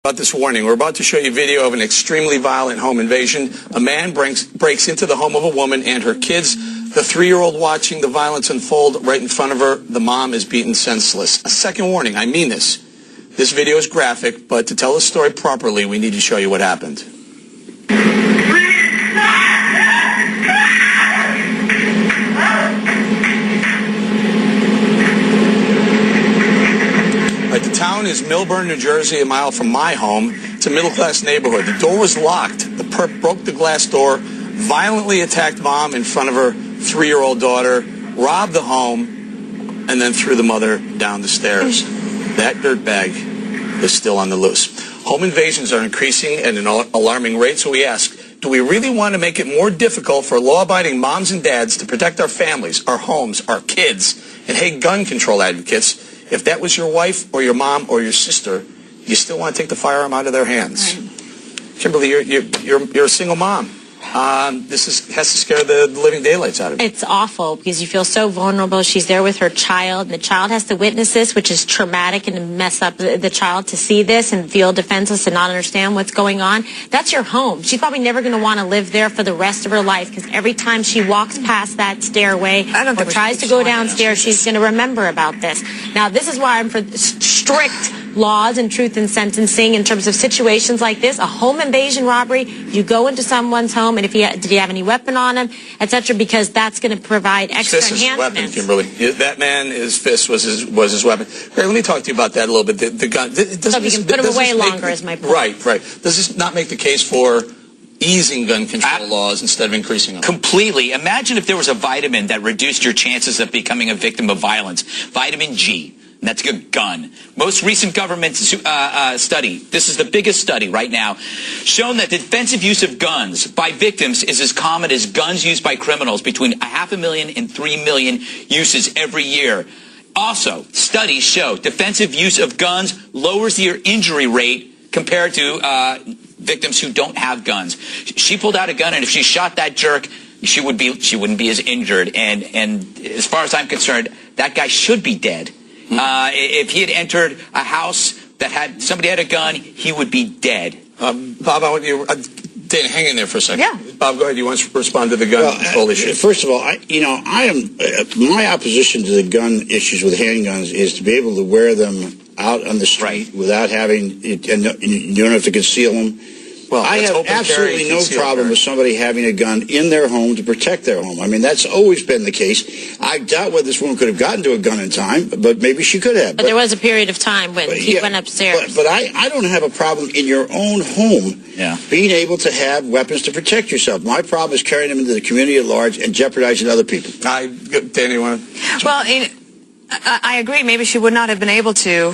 About this warning, we're about to show you video of an extremely violent home invasion. A man breaks into the home of a woman and her kids. The 3-year-old watching the violence unfold right in front of her. The mom is beaten senseless. A second warning, I mean this. This video is graphic, but to tell the story properly, we need to show you what happened. The town is Millburn, New Jersey, a mile from my home. It's a middle-class neighborhood. The door was locked. The perp broke the glass door, violently attacked mom in front of her 3-year-old daughter, robbed the home, and then threw the mother down the stairs. That dirtbag is still on the loose. Home invasions are increasing at an alarming rate, so we ask, do we really want to make it more difficult for law-abiding moms and dads to protect our families, our homes, our kids? And hey, gun control advocates, if that was your wife or your mom or your sister, you still want to take the firearm out of their hands. Right. Kimberly, you're a single mom. This has to scare the living daylights out of you. It's awful because you feel so vulnerable. She's there with her child, and the child has to witness this, which is traumatic, and to mess up the child to see this and feel defenseless and not understand what's going on. That's your home. She's probably never going to want to live there for the rest of her life because every time she walks past that stairway or tries to go downstairs, she's going to remember about this. Now, this is why I'm for strict laws and truth in sentencing in terms of situations like this. A home invasion robbery, you go into someone's home, and if did he have any weapon on him, etc., because that's going to provide extra enhancements. His weapon, Kimberly. That man, his fist was his weapon. Greg, let me talk to you about that a little bit. The gun. So you can put him away longer, is my point. Right. Does this not make the case for easing gun control laws instead of increasing them? Completely. Imagine if there was a vitamin that reduced your chances of becoming a victim of violence. Vitamin G. And that's a gun. Most recent government study, this is the biggest study right now, shown that defensive use of guns by victims is as common as guns used by criminals, between 500,000 and 3 million uses every year. Also, studies show defensive use of guns lowers your injury rate compared to victims who don't have guns. She pulled out a gun, and if she shot that jerk, she wouldn't be as injured. And as far as I'm concerned, that guy should be dead. If he had entered a house that had somebody had a gun, he would be dead. Bob, I want you. Dana, hang in there for a second. Yeah. Bob, go ahead. You want to respond to the gun control issue? First of all, my opposition to the gun issues with handguns is to be able to wear them out on the street without having, and you don't have to conceal them. Well, I have absolutely no problem with somebody having a gun in their home to protect their home. I mean, that's always been the case. I doubt whether this woman could have gotten to a gun in time, but maybe she could have. But there was a period of time when he went upstairs. But I don't have a problem in your own home being able to have weapons to protect yourself. My problem is carrying them into the community at large and jeopardizing other people. Dana, you want to? Well, I agree. Maybe she would not have been able to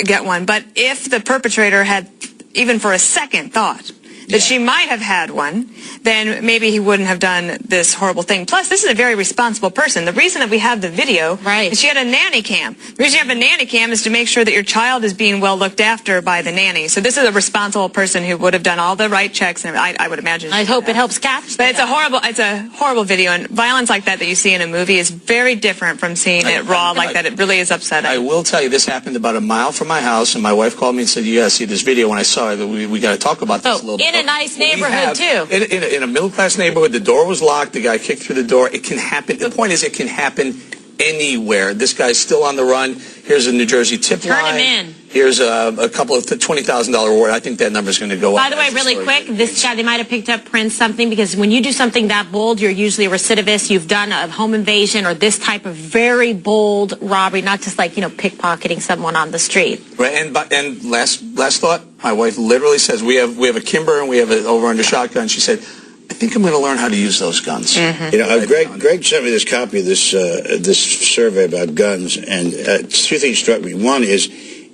get one. But if the perpetrator had even for a second thought that she might have had one, then maybe he wouldn't have done this horrible thing. Plus, this is a very responsible person. The reason that we have the video is she had a nanny cam. The reason you have a nanny cam is to make sure that your child is being well looked after by the nanny. So this is a responsible person who would have done all the right checks, and I would imagine. I hope it helps catch. But it's a horrible video, and violence like that you see in a movie is very different from seeing it raw like that. It really is upsetting. I will tell you, this happened about a mile from my house, and my wife called me and said, "You got to see this video." When I saw it, we got to talk about this a little bit. In a nice neighborhood too. In a middle-class neighborhood, the door was locked. The guy kicked through the door. It can happen. The point is, it can happen anywhere. This guy's still on the run. Here's a New Jersey tip line. Turn him in. Here's a couple of $20,000 reward. I think that number's going to go up. By the way, really quick, this guy, they might have picked up Prince something, because when you do something that bold, you're usually a recidivist. You've done a home invasion or this type of very bold robbery, not just like, pickpocketing someone on the street. Right, and last thought, my wife literally says, we have a Kimber and we have an over-under shotgun. She said, I think I'm going to learn how to use those guns. Mm-hmm. Greg sent me this copy of this survey about guns, and two things struck me. One is,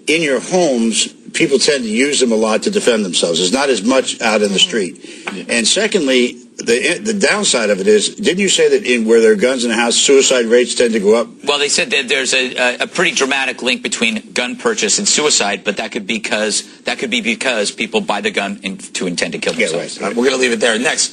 in your homes, people tend to use them a lot to defend themselves. There's not as much out in the street. And secondly, the downside of it is, didn't you say that where there are guns in the house, suicide rates tend to go up? Well, they said that there's a pretty dramatic link between gun purchase and suicide, but that could be because people buy the gun to intend to kill themselves. We're going to leave it there. Next.